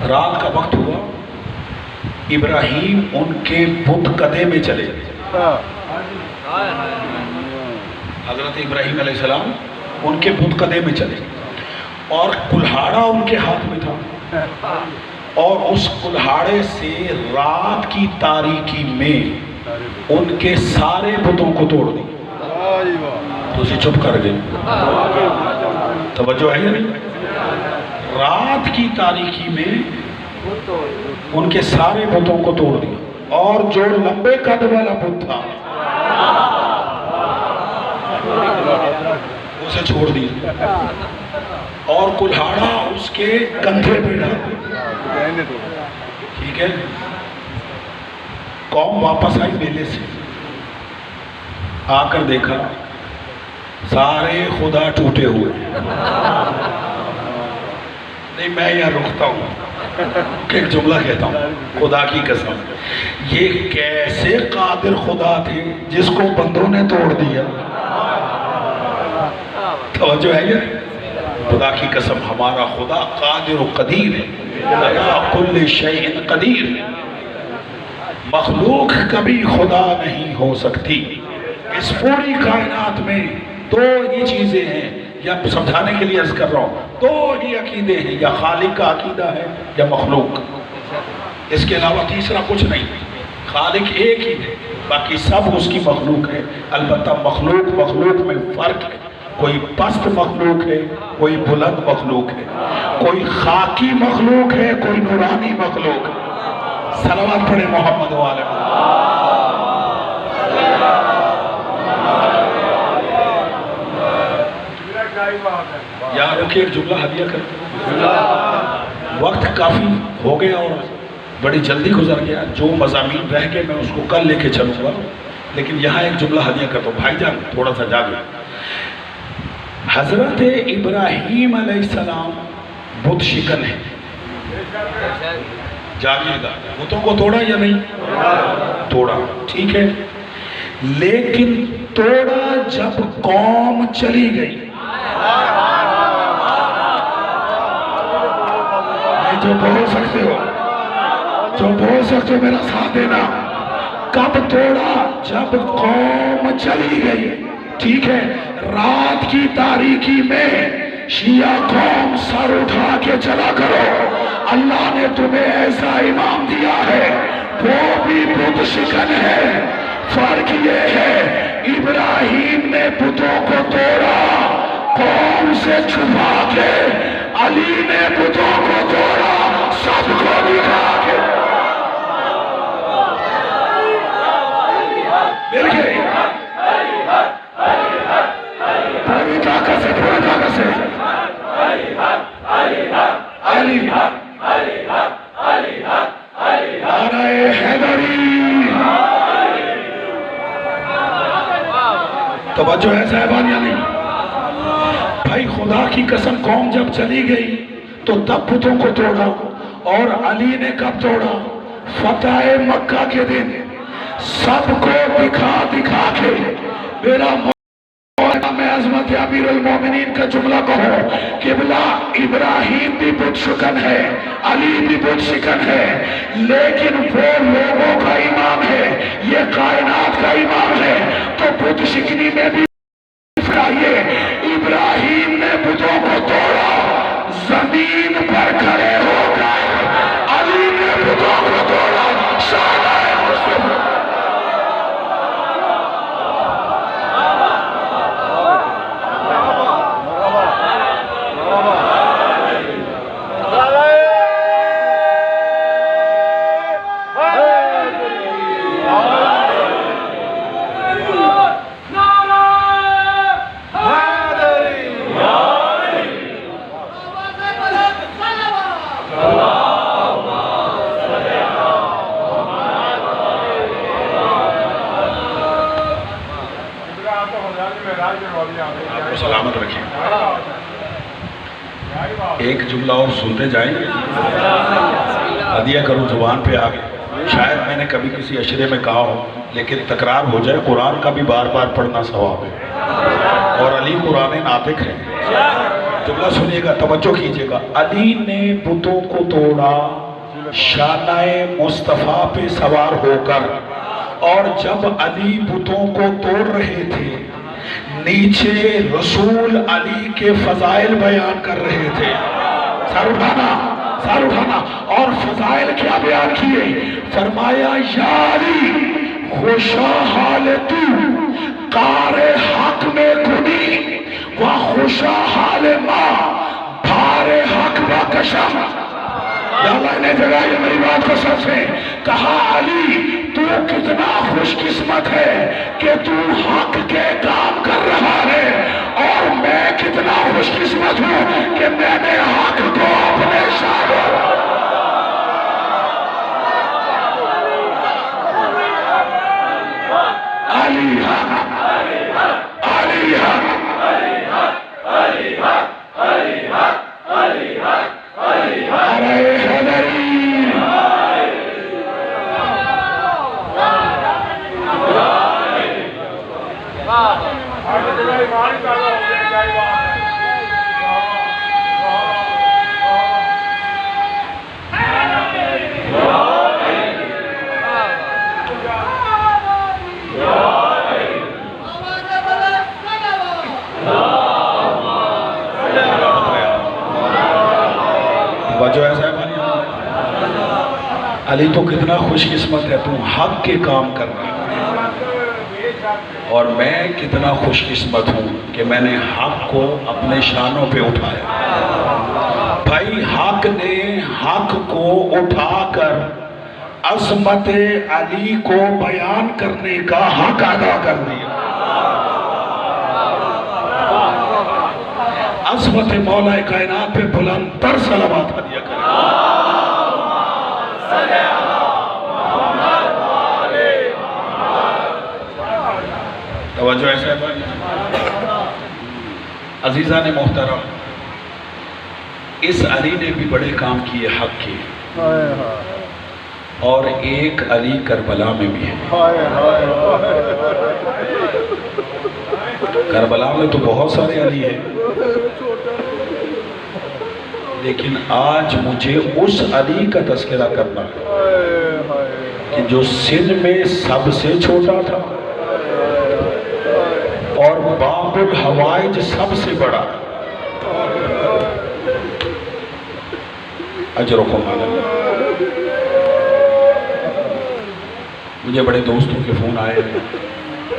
رات کا وقت ہوا، ابراہیم ان کے بت قدے میں چلے گئے. حضرت ابراہیم علیہ السلام ان کے بت قدے میں چلے اور کلہاڑا ان کے ہاتھ میں تھا، اور اس کلہاڑے سے رات کی تاریکی میں ان کے سارے بتوں کو توڑ دی. تو اسے چپ کر گئے. توجہ ہے یا نہیں؟ رات کی تاریکی میں ان کے سارے بتوں کو توڑ دیا، اور جو لمبے قد والا بت تھا اسے چھوڑ دیا، اور کلہاڑا اس کے کندھے پہ ڈال. ٹھیک ہے، قوم واپس آئی میلے سے، آ کر دیکھا سارے خدا ٹوٹے ہوئے۔ نہیں میں یہاں رکتا ہوں کہ ایک جملہ کہتا ہوں، خدا کی قسم یہ کیسے قادر خدا تھے جس کو بندوں نے توڑ دیا۔ توجہ ہے یہ؟ خدا کی قسم ہمارا خدا قادر و قدیر ہے، علی کل شیء قدیر۔ مخلوق کبھی خدا نہیں ہو سکتی۔ اس پوری کائنات میں دو ہی چیزیں ہیں، یا سمجھانے کے لیے عرض کر رہا ہوں، دو ہی عقیدے ہیں، یا خالق کا عقیدہ ہے یا مخلوق، اس کے علاوہ تیسرا کچھ نہیں۔ خالق ایک ہی ہے، باقی سب اس کی مخلوق ہے۔ البتہ مخلوق میں فرق ہے، کوئی پست مخلوق ہے، کوئی بلند مخلوق ہے، کوئی خاکی مخلوق ہے، کوئی نورانی مخلوق ہے۔ صلوات پڑھے محمد والے۔ یہاں رکھے ایک جملہ ہدیہ کر، وقت کافی ہو گیا اور بڑی جلدی گزر گیا، جو مضامین رہ گئے میں اس کو کل لے کے چلوں گا، لیکن یہاں ایک جملہ ہدیہ کرتا ہوں۔ بھائی جان تھوڑا سا جاگے۔ حضرت ابراہیم علیہ السلام بت شکن ہے، جاگیے گا، بتوں کو توڑا یا نہیں؟ توڑا، ٹھیک ہے، لیکن توڑا جب قوم چلی گئی۔ جو بول سکتے ہو میرا ساتھ دینا۔ کب توڑا؟ جب قوم چلی گئی، ٹھیک ہے۔ رات کی تاریکی میں شیعہ قوم سر اٹھا کے چلا کرو، اللہ نے تمہیں ایسا امام دیا ہے، وہ بھی بت شکن ہے۔ فرق یہ ہے ابراہیم نے بتوں کو توڑا قوم سے چھپا کے، علی نے بتوں کو توڑا سب کو دکھا کے۔ مل گئی پوری طاقت سے، پوری طاقت سے علی نعرہ حیدری۔ توجہ ہے صاحبان یا نہیں؟ بھائی خدا کی قسم قوم جب چلی گئی تو تب بتوں کو توڑا، اور علی نے کب توڑا؟ فتح مکہ کے دن سب کو دکھا کے۔ میرا مولانا میں عظمت امیر المومنین کا جملہ کہو، قبلہ ابراہیم بھی بت شکن ہے، علی بھی بت شکن ہے، لیکن وہ لوگوں کا امام ہے، یہ کائنات کا امام ہے، تو بت شکنی میں بھی چاہیے۔ ابراہیم نے بتوں کو توڑا، زمین پر کھڑے ہو گئے، علی نے بتوں کو توڑا، شہدائے مسلم۔ سلامت رکھیں۔ ایک جملہ اور سنتے جائیں، ہدیہ کرو زبان پہ آگے۔ شاید میں نے کبھی کسی عشرے میں کہا ہو، لیکن تکرار ہو جائے، قرآن کا بھی بار بار پڑھنا ثواب ہے، اور علی قرآن ناطق ہے۔ جملہ سنیے گا، توجہ کیجئے گا۔ علی نے بتوں کو توڑا شانہ مصطفیٰ پہ سوار ہو کر، اور جب علی بتوں کو توڑ رہے تھے نیچے رسول علی کے فضائل بیان کر رہے تھے۔ سر اٹھانا، اور فضائل کیا بیان کیے؟ فرمایا یا علی خوشا حال تو قار حق میں کنی و خوشا حال ما بھار حق با کشم۔ یا اللہ نے جگہ یہ میری بات کو سمجھے، کہا علی تو کتنا خوش قسمت ہے کہ تو حق کے کام کر رہا ہے، اور میں کتنا خوش قسمت ہوں کہ میں نے حق کو اپنے شاعر وجہ ایسا ہے بھائی، علی تو کتنا خوش قسمت ہے، تم حق کے کام کر رہا ہے، اور میں کتنا خوش قسمت ہوں کہ میں نے حق کو اپنے شانوں پہ اٹھایا۔ بھائی حق نے حق کو اٹھا کر عظمت علی کو بیان کرنے کا حق ادا کر دیا۔ عظمت مولا کائنات پہ بلند تر صلوات ہدیہ کریں۔ توجہ ایسا ہے بھائی، عزیزان محترم، اس علی نے بھی بڑے کام کیے حق کے، اور ایک علی کربلا میں بھی ہے۔ کربلا میں تو بہت سارے علی ہیں، لیکن آج مجھے اس علی کا تذکرہ کرنا ہے کہ جو سن میں سب سے چھوٹا تھا اور باب الحوائج سب سے بڑا۔ اجرکم اللہ۔ مجھے بڑے دوستوں کے فون آئے ہیں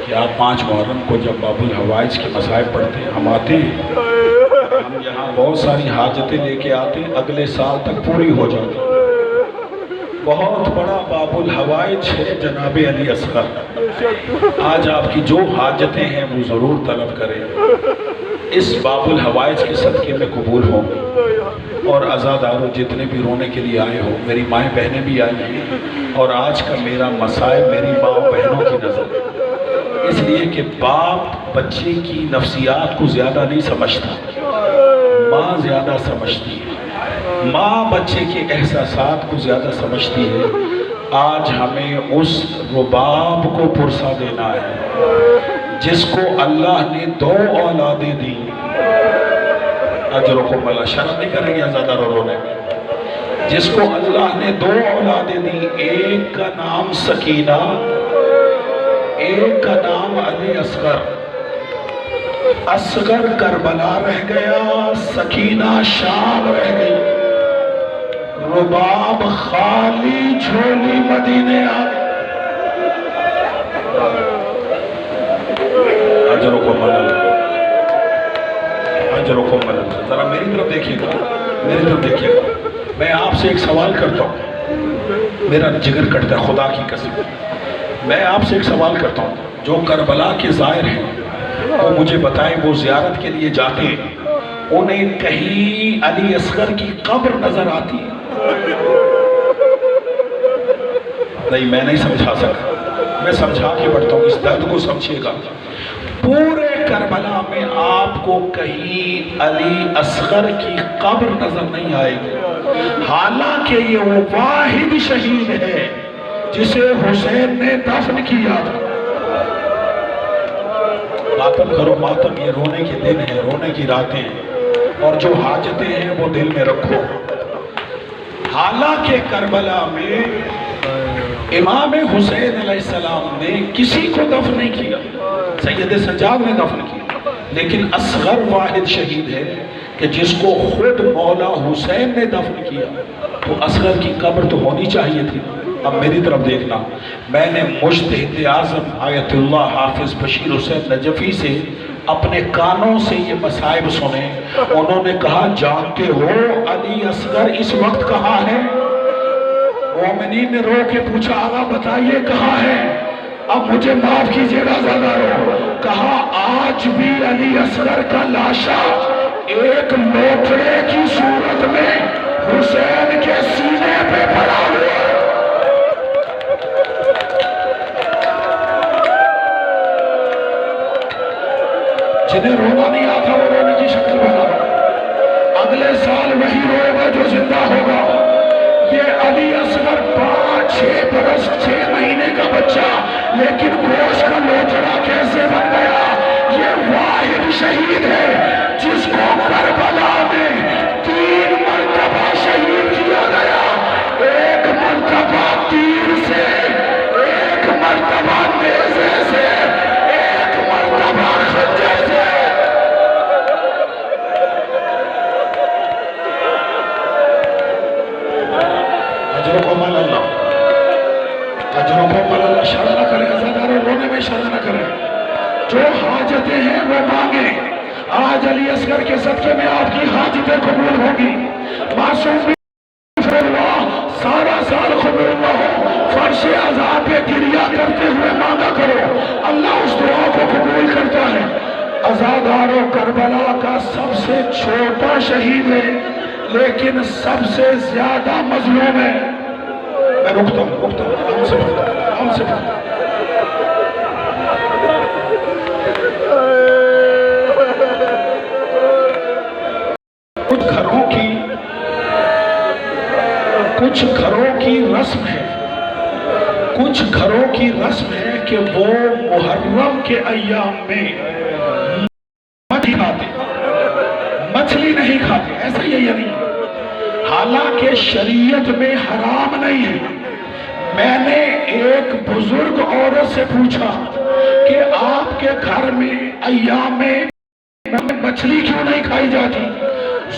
کہ آپ 5 محرم کو جب باب الحوائج کے مصائب پڑھتے ہیں، ہم آتے ہیں، ہم یہاں بہت ساری حاجتیں لے کے آتے ہیں، اگلے سال تک پوری ہو جاتی ہیں۔ بہت بڑا باب الحوائج ہے جناب علی اصغر۔ آج آپ کی جو حاجتیں ہیں وہ ضرور طلب کریں، اس باب الحوائج کے صدقے میں قبول ہوں گی۔ اور عزاداروں جتنے بھی رونے کے لیے آئے ہو، میری مائیں بہنیں بھی آئی ہیں، اور آج کا میرا مسائل میری ماں بہنوں کی نظر ہے، اس لیے کہ باپ بچے کی نفسیات کو زیادہ نہیں سمجھتا، ماں زیادہ سمجھتی ہے، ماں بچے کے احساسات کو زیادہ سمجھتی ہے۔ آج ہمیں اس رباب کو پرسا دینا ہے جس کو اللہ نے 2 اولادیں دی۔ اجرکم اللہ، شرم نہیں کریں گے زیادہ رونے میں، جس کو اللہ نے 2 اولادیں دی، ایک کا نام سکینہ، ایک کا نام علی اصغر۔ اصغر کربلا رہ گیا، سکینہ شام رہ گئی، رباب خالی جھولی مدینے آ گئی۔ اجرکم اللہ، اجرکم اللہ۔ ذرا میری طرف دیکھیے گا، میری طرف دیکھیے گا۔ میں آپ سے ایک سوال کرتا ہوں، میرا جگر کٹتا ہے خدا کی قسم۔ میں آپ سے ایک سوال کرتا ہوں، جو کربلا کے زائر ہیں وہ مجھے بتائیں، وہ زیارت کے لیے جاتے ہیں، انہیں کہیں علی اصغر کی قبر نظر آتی ہے؟ نہیں، میں نہیں سمجھا سکتا، میں سمجھا کے بڑھتا ہوں، اس درد کو سمجھے گا۔ پورے کربلا میں آپ کو کہیں علی اصغر کی قبر نظر نہیں آئے گی، حالانکہ یہ وہ واحد شہید ہے جسے حسین نے دفن کیا تھا۔ ماتم کرو ماتم، یہ رونے کے دن ہیں، رونے کی راتیں ہیں، اور جو حاجتیں ہیں وہ دل میں رکھو۔ حالانکہ کربلا میں امام حسین علیہ السلام نے کسی کو دفن نہیں کیا، سید سجاد نے دفن کیا، لیکن اصغر واحد شہید ہے کہ جس کو خود مولا حسین نے دفن کیا۔ تو اصغر کی قبر تو ہونی چاہیے تھی۔ اب میری طرف دیکھنا، میں نے مجتہد اعظم آیت اللہ حافظ بشیر حسین نجفی سے اپنے کانوں سے یہ مصائب سنے۔ انہوں نے کہا، جانتے ہو علی اصغر اس وقت کہاں ہے؟ مومنین نے رو کے پوچھا، آقا بتائیے کہاں ہے؟ اب مجھے معاف کیجیے گا زیادہ رو۔ کہا، آج بھی علی اصغر کا لاشا ایک لوٹڑے کی صورت میں حسین کے سینے پہ پڑا ہوا ہے۔ جنہیں رونا نہیں آتا وہ رونے کی شکل بنا، اگلے سال وہی روئے گا جو زندہ ہوگا۔ یہ علی اصغر 5-6 برس 6 مہینے کا بچہ، لیکن گوشت کا لوٹڑا کیسے بن گیا؟ یہ واحد شہید ہے جس کو کربلا میں 3 مرتبہ شہید کیا گیا، ایک مرتبہ تیر سے، ایک مرتبہ نیزے سے، ایک مرتبہ خنجر سے۔ اجرکم اللہ، اجرکم اللہ۔ شرم نہ کریں عزاداروں، رونے میں شرم نہ کریں، جو حاجتیں ہیں وہ مانگیں۔ آج علی اصغر کے صدقے میں آپ کی حاجتیں قبول ہوگی۔ معصوم سارا سال قبول نہ ہو، فرش عذاب پہ گریہ کرتے ہوئے مانگا کرو، اللہ اس دعا کو قبول کرتا ہے۔ عزاداروں، کربلا کا سب سے چھوٹا شہید ہے لیکن سب سے زیادہ مظلوم ہے۔ میں رکتا ہوں، ہم سے پڑھتا۔ کچھ گھروں کی رسم ہے، کچھ گھروں کی رسم ہے کہ وہ محرم کے ایام میں مچھلی نہیں کھاتے، ایسا ہی ہے یا نہیں؟ حالانکہ شریعت میں حرام نہیں ہے۔ میں نے ایک بزرگ عورت سے پوچھا کہ آپ کے گھر میں ایام میں مچھلی کیوں نہیں کھائی جاتی؟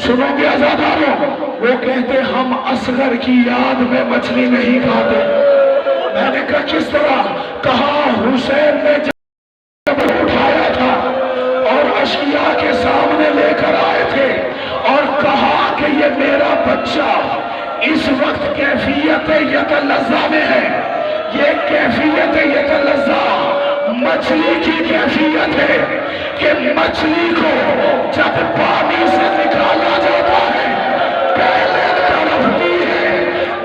سنو گے عزاداروں، وہ کہتے ہم اصغر کی یاد میں مچھلی نہیں کھاتے۔ میں نے کہا کس طرح؟ کہا حسین نے جب اٹھایا تھا اور اشقیاء کے سامنے لے کر آئے تھے اور کہا کہ یہ میرا بچہ اس وقت کیفیت یتلذہ میں ہے، یہ کیفیت یتلذہ مچھلی کی کیفیت ہے کہ مچھلی کو جب پانی سے نکالا جاتا ہے پہلے تڑپتی ہے،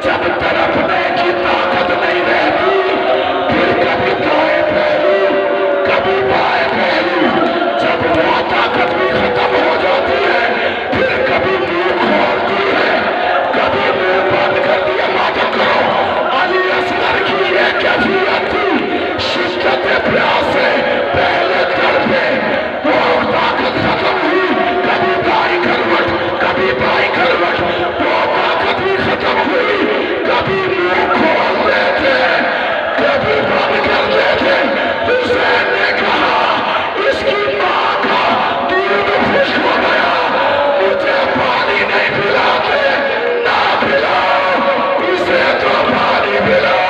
جب تڑپنے کی طاقت نہیں رہتی پھر کبھی دائیں پہلو کبھی بائیں پہلو، جب وہ طاقت بھی ختم ہو جاتی ہے پھر کبھی منہ کھولتی ہے کبھی منہ بند کر دیا۔ ماتم کرو، علی اصغر کی یہ کیفیت تھی، شدت پیاس سے پہلے تڑپے تو طاقت ختم ہوئی، کبھی دائیں کروٹ کبھی بائیں کروٹ، تو طاقت بھی ختم ہوئی، کبھی منہ کھول دیتے کبھی بند کر دیتے۔ حسین نے کہا اس کی ماں کا دودھ خشک ہو گیا، مجھے پانی نہیں پلاتے، نہ پلاؤ اسے تو پانی پلاؤ۔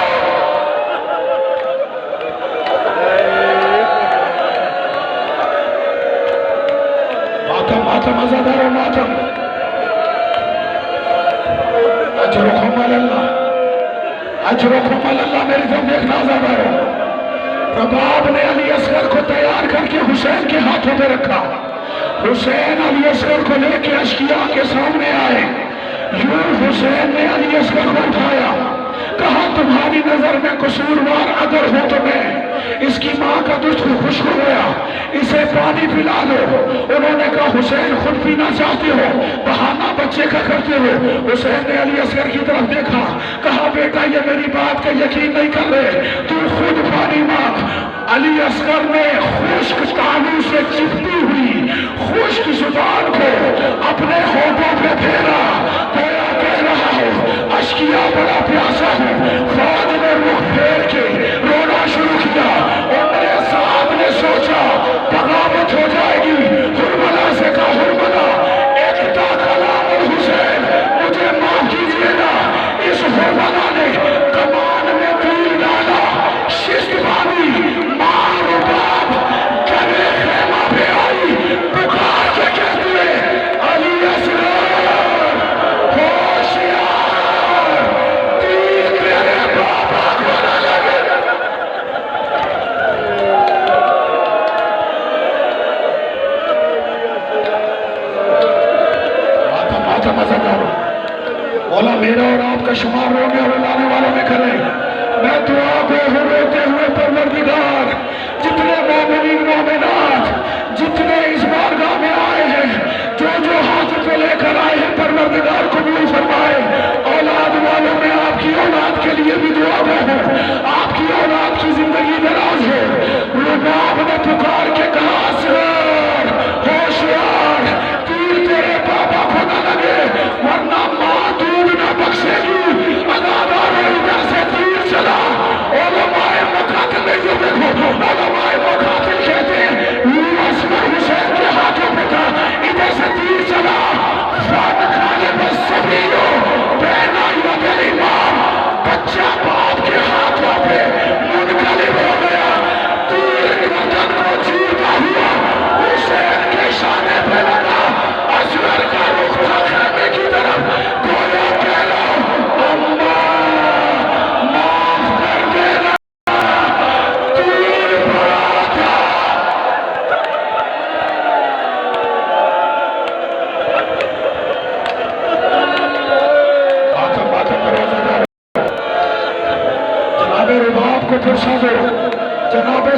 ماتم عزاداروں، ماتم۔ اجرکم اللہ، اجرکم اللہ۔ میری طرف دیکھنا عزاداروں، رباب نے علی اصغر کو تیار کر کے حسین کے ہاتھوں پہ رکھا، حسین علی اصغر کو لے کے اشقیاء کے سامنے آئے، یوں حسین نے علی اصغر کو اٹھایا، کہا تمہاری نظر میں قصوروار اگر ہو تو میں، اس کی ماں کا دودھ خشک ہو گیا، اسے پانی پلا دو۔ انہوں نے کہا حسین خود پینا چاہتے ہو، بہانہ بچے کا کرتے ہو۔ حسین نے علی اصغر کی طرف دیکھا، کہا بیٹا یہ میری بات کا یقین نہیں کر رہے، تو خود پانی مانگ۔ علی اصغر نے خشک تالو سے چپتی ہوئی خشک زبان کو اپنے ہونٹوں پہ پھیرا، گویا کہہ رہا ہوں اشقیاء بڑا پیاسا ہوں۔ فوج نے رخ پھیر کے رونا شروع کیا، اور میرے صاحب نے سوچا بغاوت ہو جائے گی، ہرملا سے کہا ہرملا ایکتا کلام الحسین، مجھے معاف کیجیے گا۔ اس ہرملا نے کمان میں تیر ڈالا، شست باندھی، ماں و باپ گلے خیمہ پہ آئی، پکار کے کہتی ہے علی اصغر ہوشیار، تیر تیرے بابا کو نہ لگے۔ ماتم عزاداروں، مولا میرا اور آپ کا شمار رونے اور لانے والوں میں کرے۔ میں دعا کو روتے ہوئے پروردگار جتنے مومنین مومنات جتنے اس بارگاہ میں آئے ہیں، جو ہاتھ پہ لے کر آئے ہیں، پروردگار قبول فرمائے۔ اولاد والوں میں آپ کی اولاد کے لیے بھی دعا ہو، آپ کی اولاد کی زندگی دراز ہو۔ رباب نے پکار کے کہا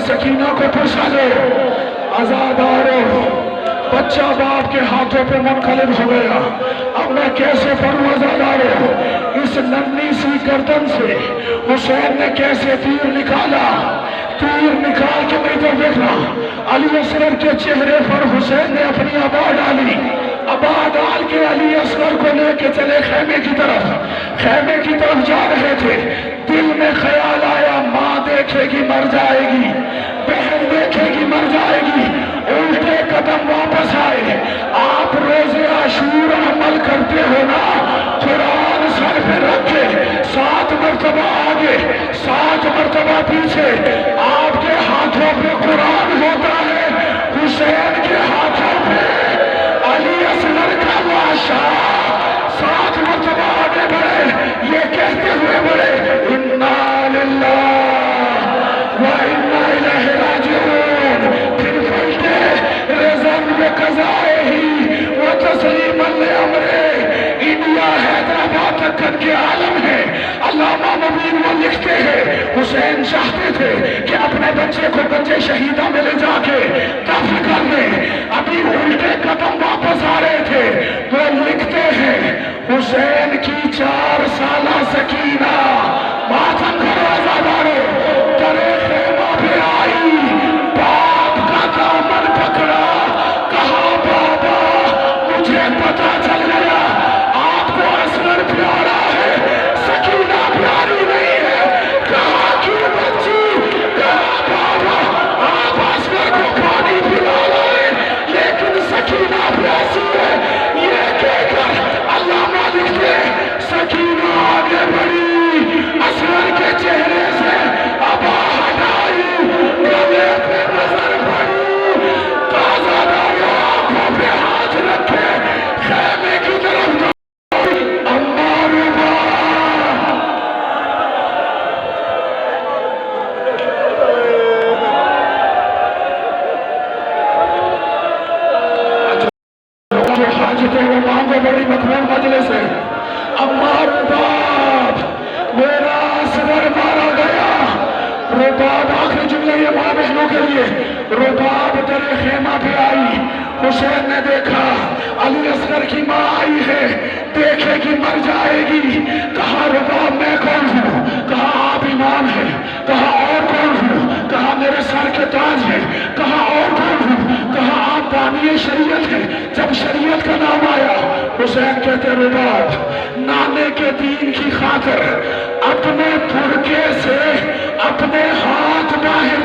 سکینہ کو پرسا دو۔ عزادارو، بچہ باپ کے ہاتھوں پہ منقلب ہو گیا، اب میں کیسے پڑھوں عزادارو؟ اس ننھی سی گردن سے حسین نے کیسے تیر نکالا؟ تیر نکال کے نہیں تو دیکھنا، علی اصغر کے چہرے پر حسین نے اپنی عبا ڈالی، عبا ڈال کے علی اصغر کو لے کے چلے خیمے کی طرف جا رہے تھے۔ دل میں خیال آیا ماں دیکھے گی مر جائے گی، بہن دیکھے گی مر جائے گی، الٹے قدم واپس آئے۔ آپ روزے عاشور عمل کرتے ہو نا، قرآن سر پہ رکھے 7 مرتبہ آگے 7 مرتبہ پیچھے، آپ کے ہاتھوں پہ قرآن ہوتا ہے، حسین کے ہاتھوں پہ علی اصغر کا لاشا۔ 7 مرتبہ آگے بڑھے، یہ کہتے ہوئے بڑھے انا للہ و انا الیہ راجعون، پھر پلٹے رضن بقضائہ ہی و تسلیما لامرہ۔ انڈیا حیدرآباد تک کے عالم ہے، علامہ مبین وہ لکھتے ہیں حسین چاہتے تھے کہ اپنے بچے کو بچے شہیدہ میں لے جا کے دفن کر دیں، ابھی الٹے قدم واپس آ رہے تھے، وہ لکھتے ہیں حسین کی 4 سالہ سکینہ ماتم کرو عزادارو، درے خیمہ پہ آئی، باپ کا دامن پکڑا، کہا بابا مجھے پتا چل گیا آپ کو اصغر پیارا ہے، سکینہ پیاری نہیں ہے، کہا کیوں بچی، کہا بابا آپ اصغر کو پانی پلا لائے لیکن سکینہ پیاسی ہے، یہ کہہ کر علامہ لکھتے سکینہ آگے بڑھی، اصغر کے چہرے سے عبا ہٹائی، گلے پہ نظر پڑی، تازہ دارو آنکھوں پہ ہاتھ رکھے خیمے کی طرف دوڑی، عمار جو حاجتیں وہ مانگو، بڑی مقبول مجلس ہے۔ عمار باپ میرا اصغر مارا گیا، رباب آخری جملے یہ ماں بہنوں کے لیے، رباب در خیمہ پہ آئی، حسین نے دیکھا علی اصغر کی ماں آئی ہے، دیکھے گی مر جائے گی، کہا رباب میں کون ہوں، کہا آپ امام ہیں، کہا اور کون ہوں، کہا میرے سر کے تاج ہیں، کہا اور کون ہوں، کہا آپ بانی شریعت ہیں۔ جب شریعت کا نام آیا حسین کہتے رباب نانے کے دین کی خاطر اپنے پھڑکے سے اپنے ہاتھ باہر